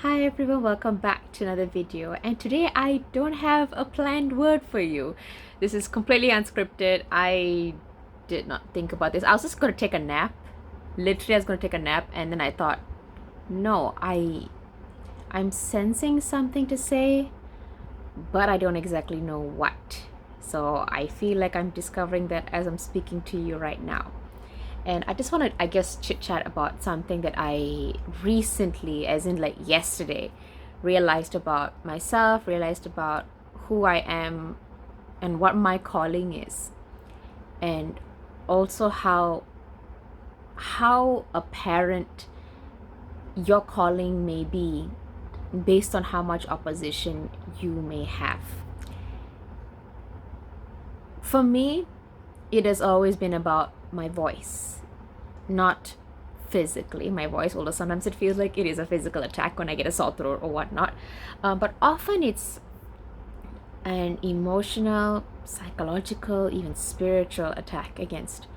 Hi everyone, welcome back to another video. And today I don't have a planned word for you. This is completely unscripted. I did not think about this. I was just going to take a nap. Literally, I was going to take a nap, and then I thought, no, I'm sensing something to say, but I don't exactly know what. So I feel like I'm discovering that as I'm speaking to you right now. And I just want to, I guess, chit chat about something that I recently, as in like yesterday, realized about myself, realized about who I am and what my calling is. And also how apparent your calling may be based on how much opposition you may have. For me, it has always been about my voice, not physically my voice, although sometimes it feels like it is a physical attack when I get a sore throat or whatnot. But often it's an emotional, psychological, even spiritual attack against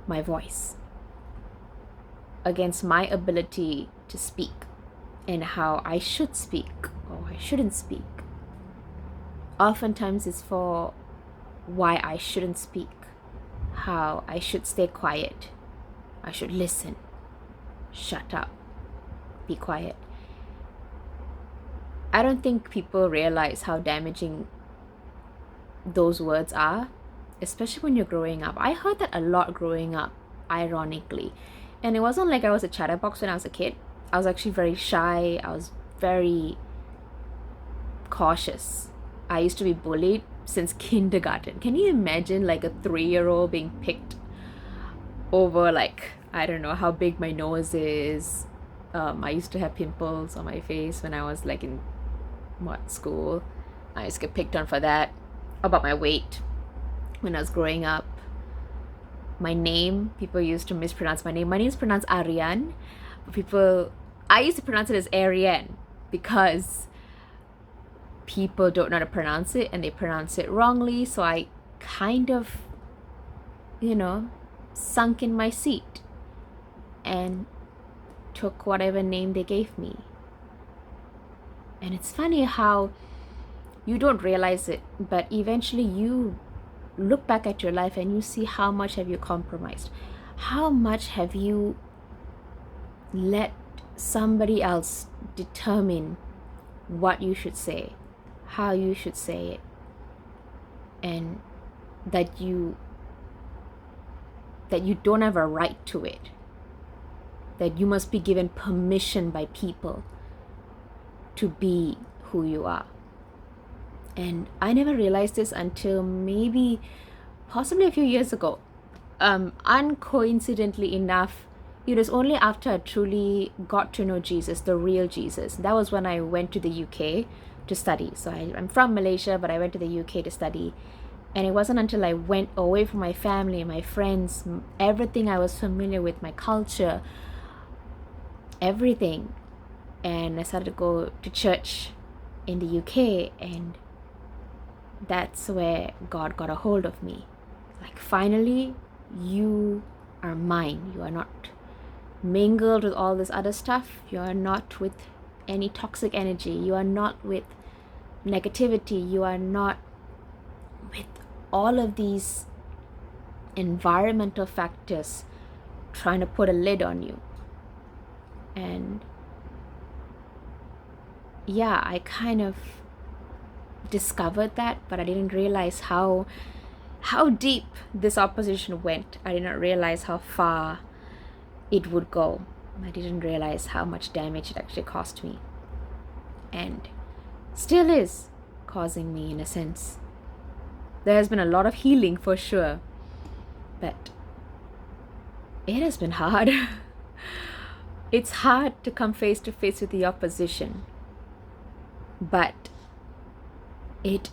my voice, against my ability to speak and how I should speak or I shouldn't speak. Oftentimes it's for why I shouldn't speak, how I should stay quiet, I should listen, shut up, be quiet. I don't think people realize how damaging those words are, especially when you're growing up. I heard that a lot growing up, ironically. And it wasn't like I was a chatterbox when I was a kid. I was actually very shy. I was very cautious. I used to be bullied since kindergarten. Can you imagine like a 3-year-old being picked over, like, I don't know how big my nose is. I used to have pimples on my face when I was like in school. I used to get picked on for that. About my weight when I was growing up. My name, people used to mispronounce my name. My name is pronounced Ariane. I used to pronounce it as Ariane because people don't know how to pronounce it and they pronounce it wrongly. So I kind of, sunk in my seat and took whatever name they gave me. And it's funny how you don't realize it, but eventually you look back at your life and you see how much have you compromised, how much have you let somebody else determine what you should say, how you should say it, and that you don't have a right to it, that you must be given permission by people to be who you are. And I never realized this until possibly a few years ago. Uncoincidentally enough, it was only after I truly got to know Jesus, the real Jesus. That was when I went to the UK to study. So I'm from Malaysia, but I went to the UK to study. And it wasn't until I went away from my family, my friends, everything I was familiar with, my culture, everything. And I started to go to church in the UK, and that's where God got a hold of me. Like, finally, you are mine. You are not mingled with all this other stuff. You are not with any toxic energy. You are not with negativity. You are not with all of these environmental factors trying to put a lid on you. And yeah, I kind of discovered that, but I didn't realize how deep this opposition went. I did not realize how far it would go. I didn't realize how much damage it actually cost me, and still is causing me, in a sense. There has been a lot of healing for sure, but it has been hard. It's hard to come face to face with the opposition, but it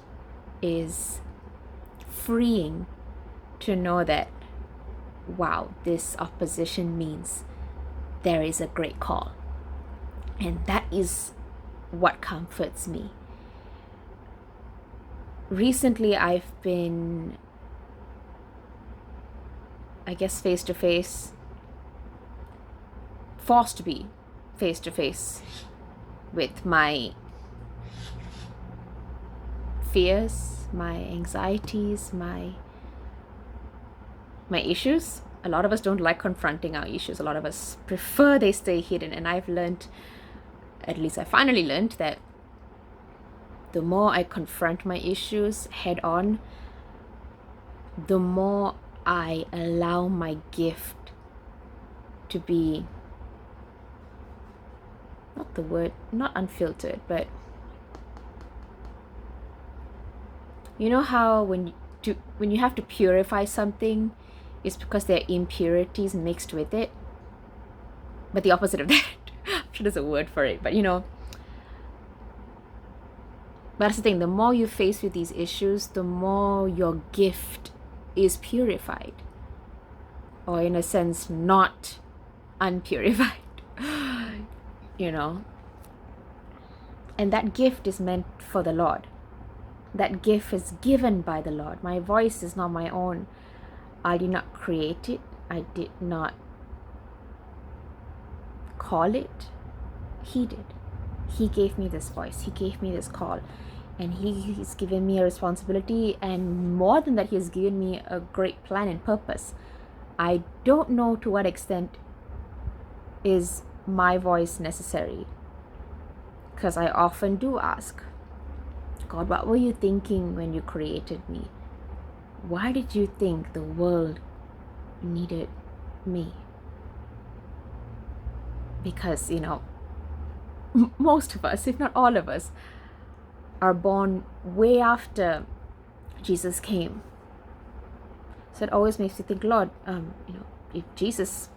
is freeing to know that, wow, this opposition means there is a great call. And that is what comforts me. Recently, I've been, I guess, forced to be face to face with my fears, my anxieties, my issues. A lot of us don't like confronting our issues. A lot of us prefer they stay hidden. And I've learned, at least I finally learned, that the more I confront my issues head on, the more I allow my gift to be, not unfiltered, but you know how when you have to purify something, it's because there are impurities mixed with it. But the opposite of that, I'm sure there's a word for it, but that's the thing. The more you face with these issues, the more your gift is purified, or in a sense, not unpurified. And that gift is meant for the Lord. That gift is given by the Lord. My voice is not my own. I did not create it. I did not call it. He did. He gave me this voice. He gave me this call. And he's given me a responsibility. And more than that, he has given me a great plan and purpose. I don't know to what extent is my voice necessary. Because I often do ask, God, what were you thinking when you created me? Why did you think the world needed me? Because, most of us, if not all of us, are born way after Jesus came. So it always makes me think, Lord, if Jesus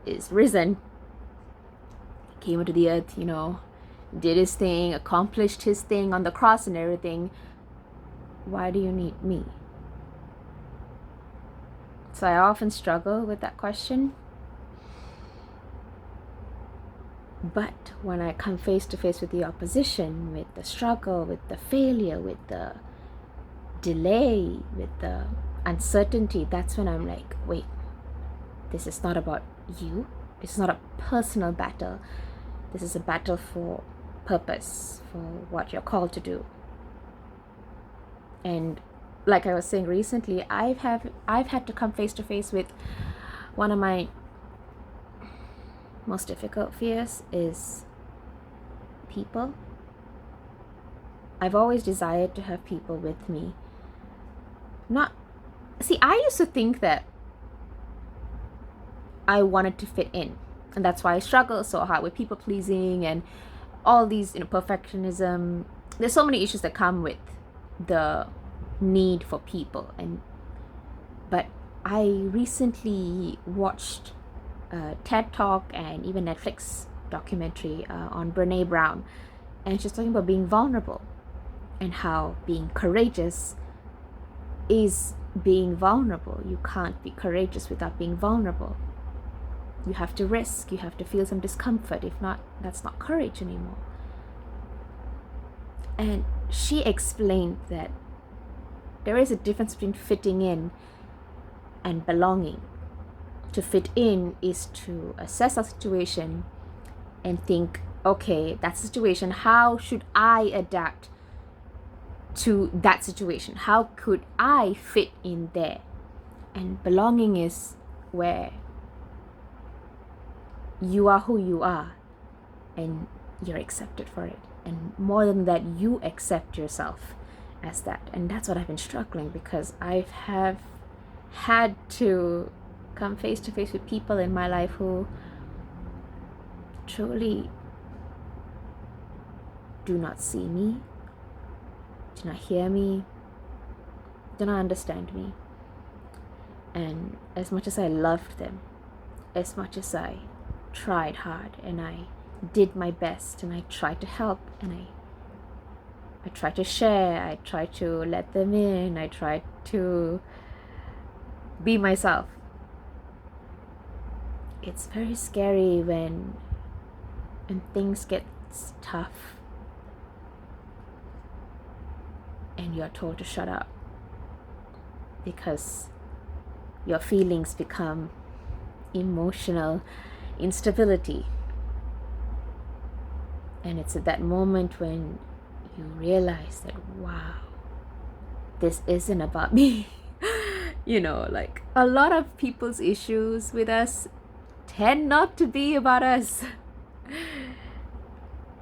is risen, came into the earth, did his thing, accomplished his thing on the cross and everything, why do you need me? So I often struggle with that question. But when I come face to face with the opposition, with the struggle, with the failure, with the delay, with the uncertainty, that's when I'm like, wait, this is not about you. This is not a personal battle. This is a battle for purpose, for what you're called to do. And like I was saying recently, I've had to come face to face with one of my most difficult fears is people. I've always desired to have people with me. I used to think that I wanted to fit in, and that's why I struggle so hard with people pleasing and all these, perfectionism. There's so many issues that come with the need for people. But I recently watched a TED Talk and even Netflix documentary on Brene Brown, and she's talking about being vulnerable and how being courageous is being vulnerable. You can't be courageous without being vulnerable. You have to risk, you have to feel some discomfort. If not, that's not courage anymore. And she explained that there is a difference between fitting in and belonging. To fit in is to assess a situation and think, okay, that's the situation. How should I adapt to that situation? How could I fit in there? And belonging is where you are who you are and you're accepted for it. And more than that, you accept yourself as that. And that's what I've been struggling, because I have had to come face to face with people in my life who truly do not see me, do not hear me, do not understand me. And as much as I loved them, as much as I tried hard and I did my best and I tried to help and I tried to share, I tried to let them in, I tried to be myself. It's very scary when things get tough and you're told to shut up because your feelings become emotional instability. And it's at that moment when you realize that, wow, this isn't about me. Like a lot of people's issues with us tend not to be about us.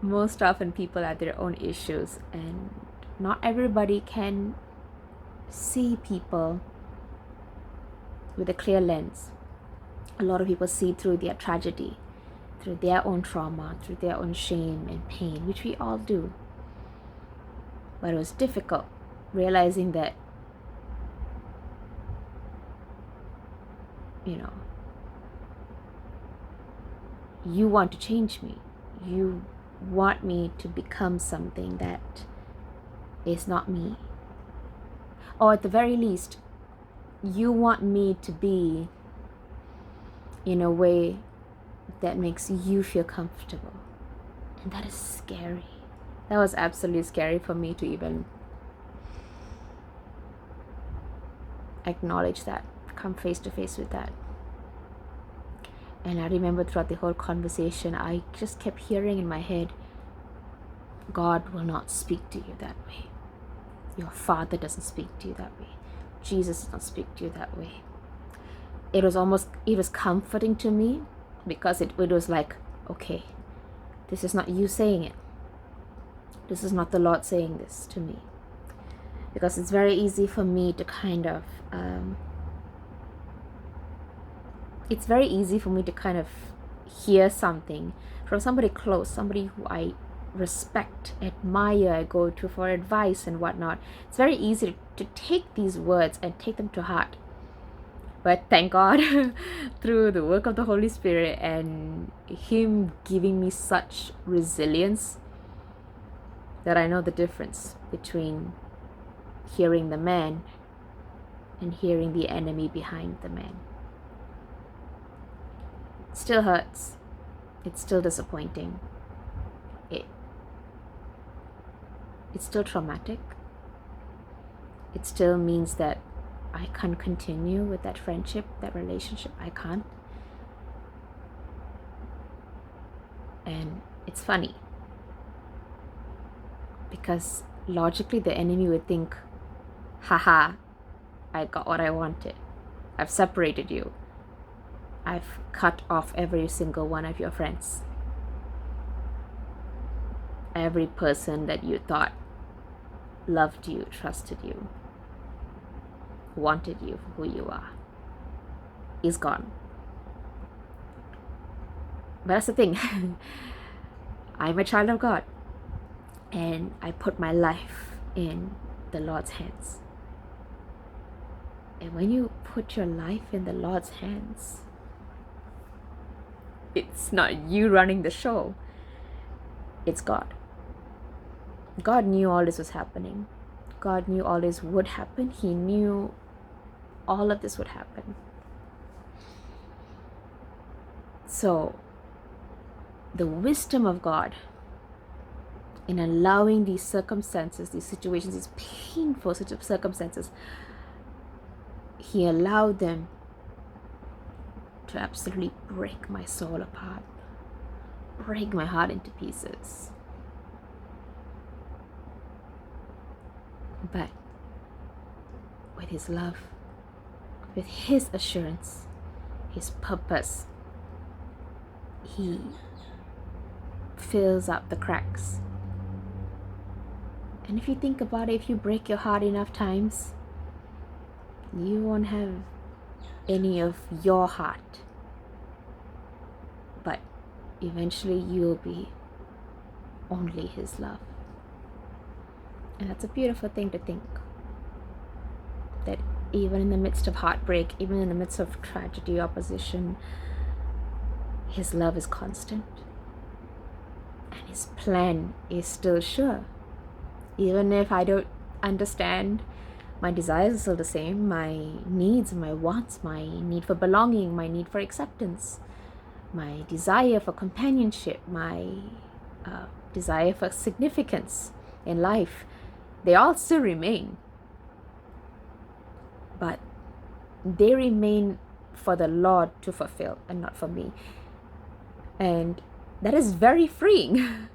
Most often people have their own issues, and not everybody can see people with a clear lens. A lot of people see through their tragedy, through their own trauma, through their own shame and pain, which we all do. But it was difficult realizing that, you want to change me. You want me to become something that is not me. Or at the very least, you want me to be in a way that makes you feel comfortable. And that is scary. That was absolutely scary for me to even acknowledge that, come face to face with that. And I remember throughout the whole conversation, I just kept hearing in my head, God will not speak to you that way. Your Father doesn't speak to you that way. Jesus does not speak to you that way. It was comforting to me, because it was like, okay, this is not you saying it. This is not the Lord saying this to me. Because it's very easy for me to kind of hear something from somebody close, somebody who I respect, admire, I go to for advice and whatnot. It's very easy to take these words and take them to heart. But thank God, through the work of the Holy Spirit and Him giving me such resilience, that I know the difference between hearing the man and hearing the enemy behind the man. It still hurts. It's still disappointing. It's still traumatic. It still means that I can't continue with that friendship, that relationship. I can't. And it's funny, because logically the enemy would think, haha, I got what I wanted. I've separated you. I've cut off every single one of your friends. Every person that you thought loved you, trusted you, wanted you for who you are, is gone. But that's the thing. I'm a child of God, and I put my life in the Lord's hands. And when you put your life in the Lord's hands, it's not you running the show. It's God. God knew all this was happening. God knew all this would happen. He knew all of this would happen. So, the wisdom of God in allowing these circumstances, these situations, these painful circumstances, He allowed them to absolutely break my soul apart, break my heart into pieces. But with His love, with His assurance, His purpose, He fills up the cracks. And if you think about it, if you break your heart enough times, you won't have any of your heart. But eventually you'll be only His love. And that's a beautiful thing to think. That even in the midst of heartbreak, even in the midst of tragedy, opposition, His love is constant. And His plan is still sure. Even if I don't understand, my desires are still the same. My needs, my wants, my need for belonging, my need for acceptance, my desire for companionship, my desire for significance in life, they all still remain. But they remain for the Lord to fulfill and not for me. And that is very freeing.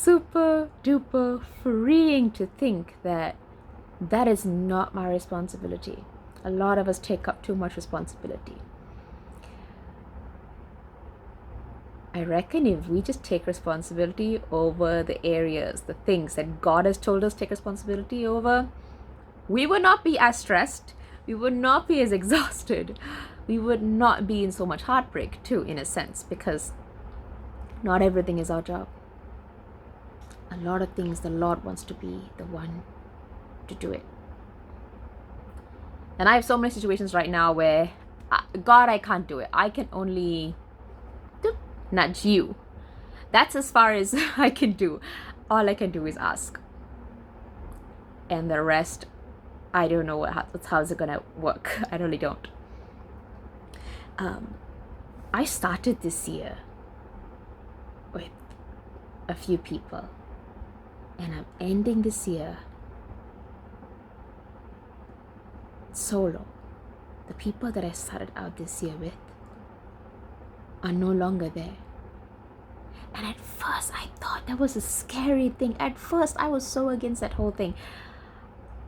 super duper freeing to think that that is not my responsibility. A lot of us take up too much responsibility. I reckon if we just take responsibility over the areas, the things that God has told us to take responsibility over, we would not be as stressed, we would not be as exhausted, we would not be in so much heartbreak too, in a sense, because not everything is our job. A lot of things the Lord wants to be the one to do it. And I have so many situations right now where, God, I can't do it. I can only nudge you. That's as far as I can do. All I can do is ask. And the rest, I don't know how's it gonna work. I really don't. I started this year with a few people, and I'm ending this year solo. The people that I started out this year with are no longer there. And at first I thought that was a scary thing. At first I was so against that whole thing.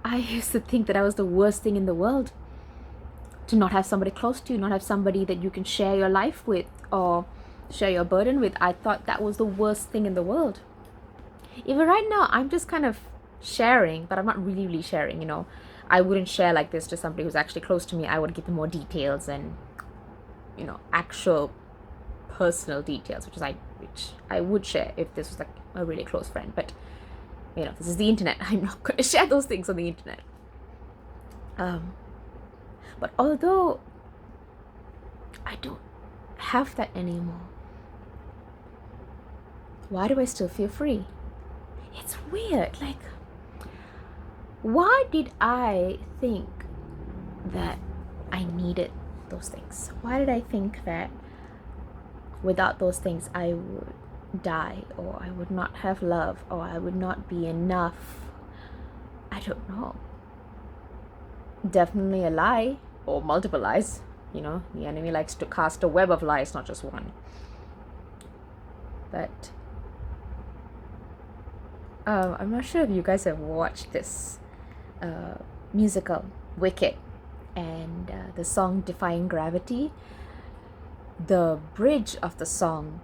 I used to think that was the worst thing in the world, to not have somebody close to you, not have somebody that you can share your life with or share your burden with. I thought that was the worst thing in the world. Even right now, I'm just kind of sharing, but I'm not really sharing, I wouldn't share like this to somebody who's actually close to me. I would give them more details and, actual personal details, which I would share if this was like a really close friend. But, this is the internet. I'm not going to share those things on the internet. But although I don't have that anymore, why do I still feel free? It's weird. Like, why did I think that I needed those things? Why did I think that without those things I would die, or I would not have love, or I would not be enough? I don't know. Definitely a lie, or multiple lies. The enemy likes to cast a web of lies, not just one. But I'm not sure if you guys have watched this musical, Wicked, and the song Defying Gravity. The bridge of the song,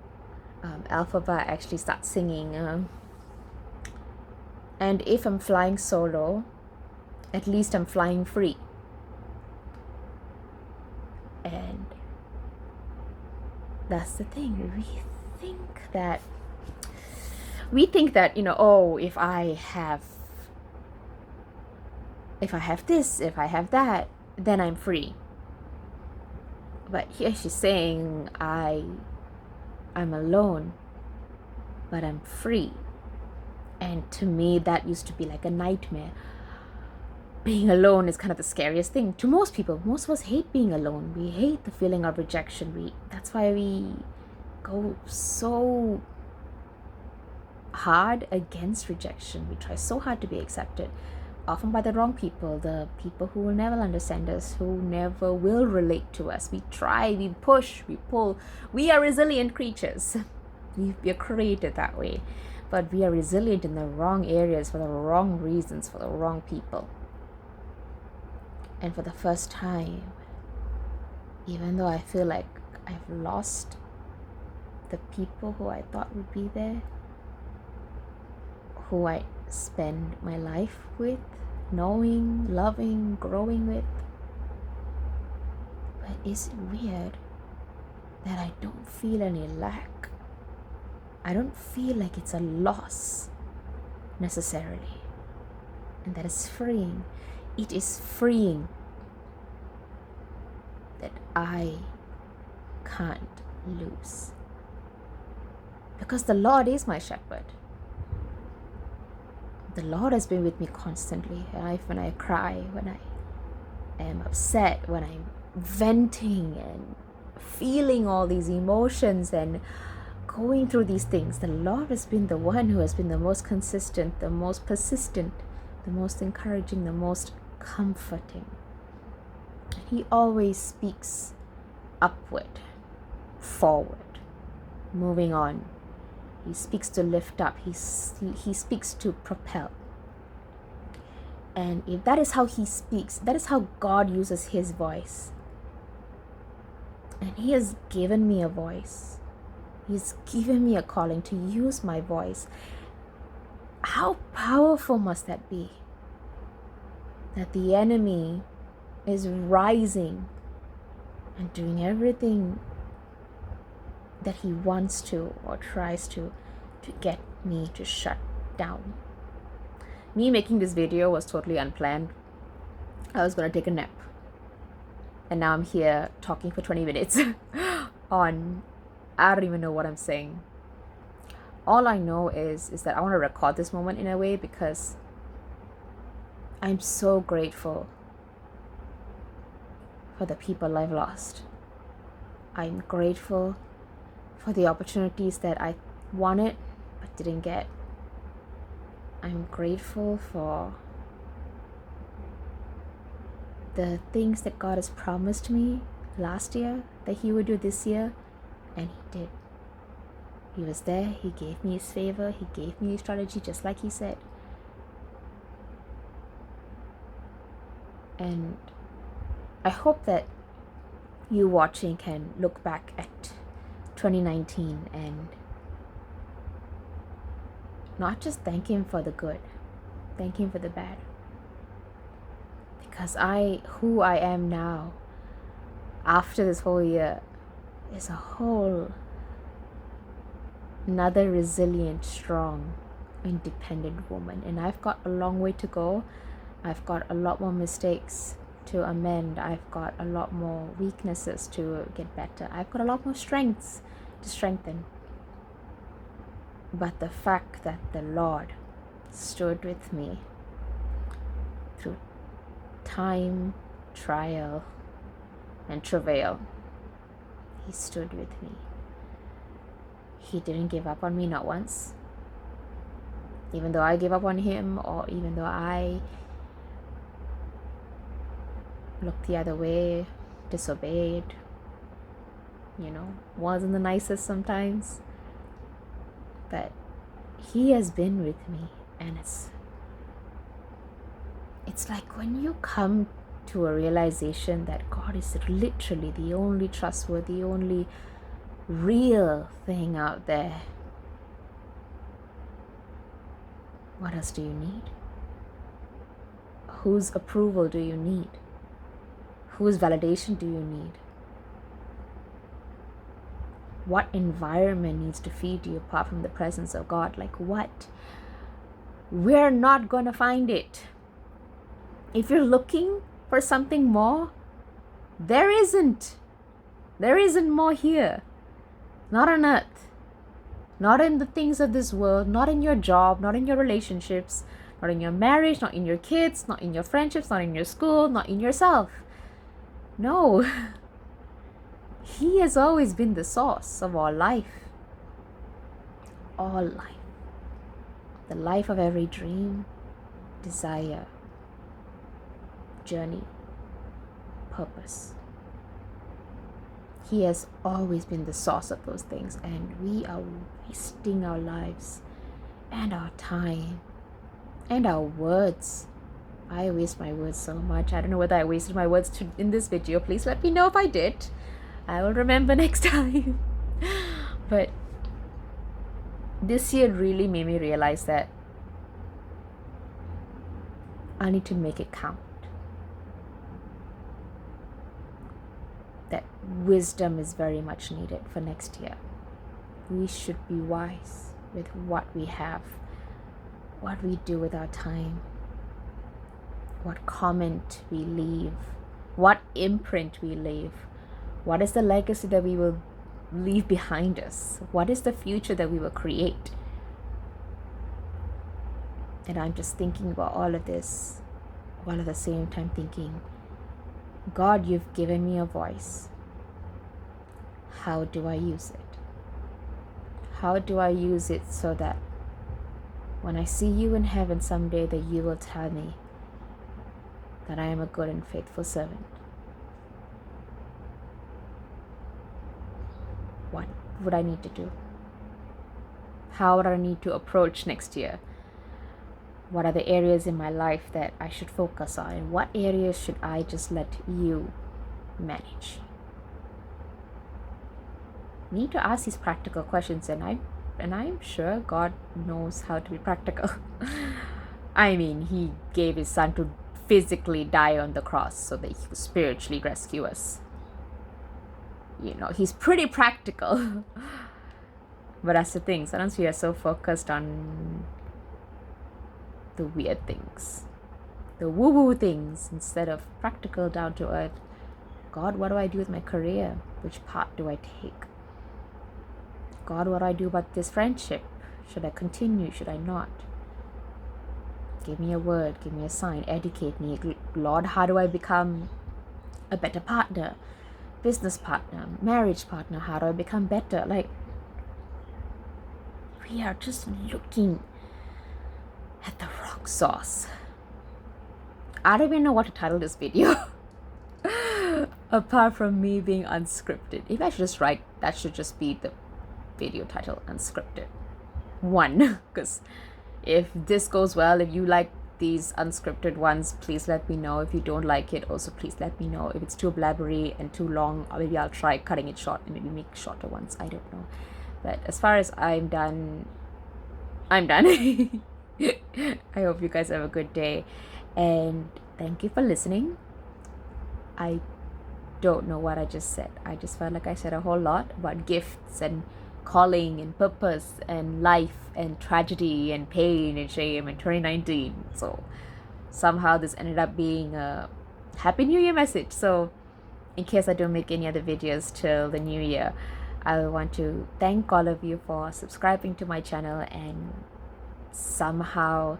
Alphaba actually starts singing, and if I'm flying solo, at least I'm flying free. And that's the thing. We think that if I have this, if I have that, then I'm free. But here she's saying I'm alone, but I'm free. And to me, that used to be like a nightmare. Being alone is kind of the scariest thing to most people. Most of us hate being alone. We hate the feeling of rejection. That's why we go so hard against rejection. We try so hard to be accepted, often by the wrong people, the people who will never understand us, who never will relate to us. We try, we push, we pull. We are resilient creatures. We are created that way. But we are resilient in the wrong areas, for the wrong reasons, for the wrong people. And for the first time, even though I feel like I've lost the people who I thought would be there, who I spend my life with, knowing, loving, growing with. But is it weird that I don't feel any lack? I don't feel like it's a loss necessarily. And that is freeing. It is freeing that I can't lose. Because the Lord is my shepherd. The Lord has been with me constantly. When I cry, when I am upset, when I'm venting and feeling all these emotions and going through these things, the Lord has been the one who has been the most consistent, the most persistent, the most encouraging, the most comforting. He always speaks upward, forward, moving on, He speaks to lift up. He speaks to propel. And if that is how he speaks, that is how God uses his voice. And he has given me a voice. He's given me a calling to use my voice. How powerful must that be? That the enemy is rising and doing everything that he wants to or tries to get me to shut down. Me making this video was totally unplanned. I was going to take a nap. And now I'm here talking for 20 minutes on, I don't even know what I'm saying. All I know is that I want to record this moment in a way because I'm so grateful for the people I've lost. I'm grateful for the opportunities that I wanted but didn't get. I'm grateful for the things that God has promised me last year that he would do this year, and he did. He was there, he gave me his favor, he gave me his strategy just like he said. And I hope that you watching can look back at 2019 and not just thank him for the good, thank him for the bad. Because who I am now after this whole year is a whole another resilient, strong, independent woman. And I've got a long way to go. I've got a lot more mistakes to amend. I've got a lot more weaknesses to get better. I've got a lot more strengths to strengthen. But the fact that the Lord stood with me through time, trial, and travail, he stood with me. He didn't give up on me, not once. Even though I gave up on him, or even though I looked the other way, disobeyed, wasn't the nicest sometimes. But he has been with me, and it's like when you come to a realization that God is literally the only trustworthy, only real thing out there. What else do you need? Whose approval do you need? Whose validation do you need? What environment needs to feed you apart from the presence of God? Like what? We're not going to find it. If you're looking for something more, there isn't. There isn't more here. Not on earth. Not in the things of this world. Not in your job. Not in your relationships. Not in your marriage. Not in your kids. Not in your friendships. Not in your school. Not in yourself. No. He has always been the source of all life. All life. The life of every dream, desire, journey, purpose. He has always been the source of those things, and we are wasting our lives and our time and our words. I waste my words so much. I don't know whether I wasted my words in this video. Please let me know if I did. I will remember next time. But this year really made me realize that I need to make it count. That wisdom is very much needed for next year. We should be wise with what we have, what we do with our time, what comment we leave, what imprint we leave. What is the legacy that we will leave behind us? What is the future that we will create? And I'm just thinking about all of this, while at the same time thinking, God, you've given me a voice. How do I use it? How do I use it so that when I see you in heaven someday, that you will tell me that I am a good and faithful servant? What would I need to do? How do I need to approach next year? What are the areas in my life that I should focus on? And what areas should I just let you manage? Need to ask these practical questions, and I'm sure God knows how to be practical. I mean, he gave his son to physically die on the cross so that he could spiritually rescue us. He's pretty practical. But that's the thing, sometimes we are so focused on the weird things, the woo-woo things, instead of practical, down to earth. God, what do I do with my career? Which path do I take? God, what do I do about this friendship? Should I continue? Should I not? Give me a word, give me a sign, educate me. Lord, how do I become a better partner, business partner, marriage partner? How do I become better? Like, we are just looking at the wrong sauce. I don't even know what to title this video. Apart from me being unscripted. If I should just write, that should just be the video title, Unscripted 1. Because if this goes well, if you like these unscripted ones, please let me know. If you don't like it, also please let me know. If it's too blabbery and too long, maybe I'll try cutting it short and maybe make shorter ones. I don't know. But as far as I'm done. I hope you guys have a good day, and thank you for listening. I don't know what I just said. I just felt like I said a whole lot about gifts and calling and purpose and life and tragedy and pain and shame and 2019. So somehow this ended up being a Happy New Year message. So in case I don't make any other videos till the new year, I want to thank all of you for subscribing to my channel and somehow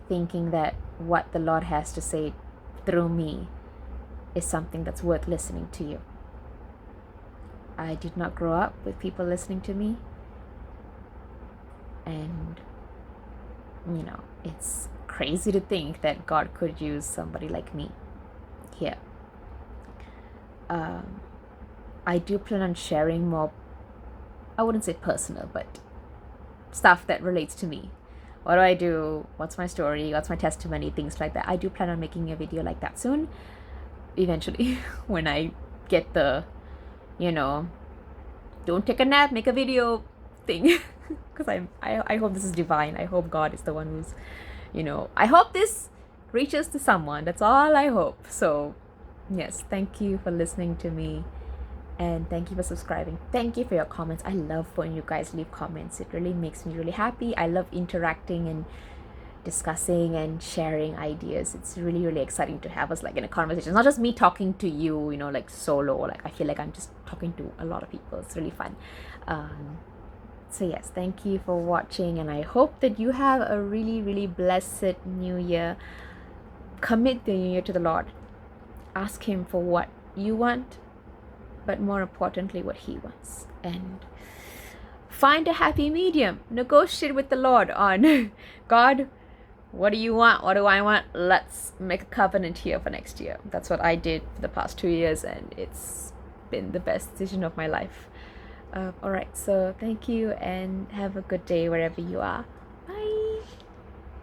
thinking that what the Lord has to say through me is something that's worth listening to you. I did not grow up with people listening to me, and it's crazy to think that God could use somebody like me here. I do plan on sharing more, I wouldn't say personal, but stuff that relates to me. What do I do? What's my story? What's my testimony? Things like that. I do plan on making a video like that soon, eventually, when I get the, don't take a nap, make a video thing. Because I hope this is divine. I hope God is the one who's, I hope this reaches to someone. That's all I hope. So, yes, thank you for listening to me. And thank you for subscribing. Thank you for your comments. I love when you guys leave comments. It really makes me really happy. I love interacting and discussing and sharing ideas. It's really, really exciting to have us like in a conversation. It's not just me talking to you, like solo. Like I feel like I'm just talking to a lot of people. It's really fun. So yes, thank you for watching, and I hope that you have a really, really blessed new year. Commit the new year to the Lord. Ask him for what you want, but more importantly, what he wants. And find a happy medium. Negotiate with the Lord on, God, what do you want? What do I want? Let's make a covenant here for next year. That's what I did for the past 2 years, and it's been the best decision of my life. All right, so thank you, and have a good day wherever you are.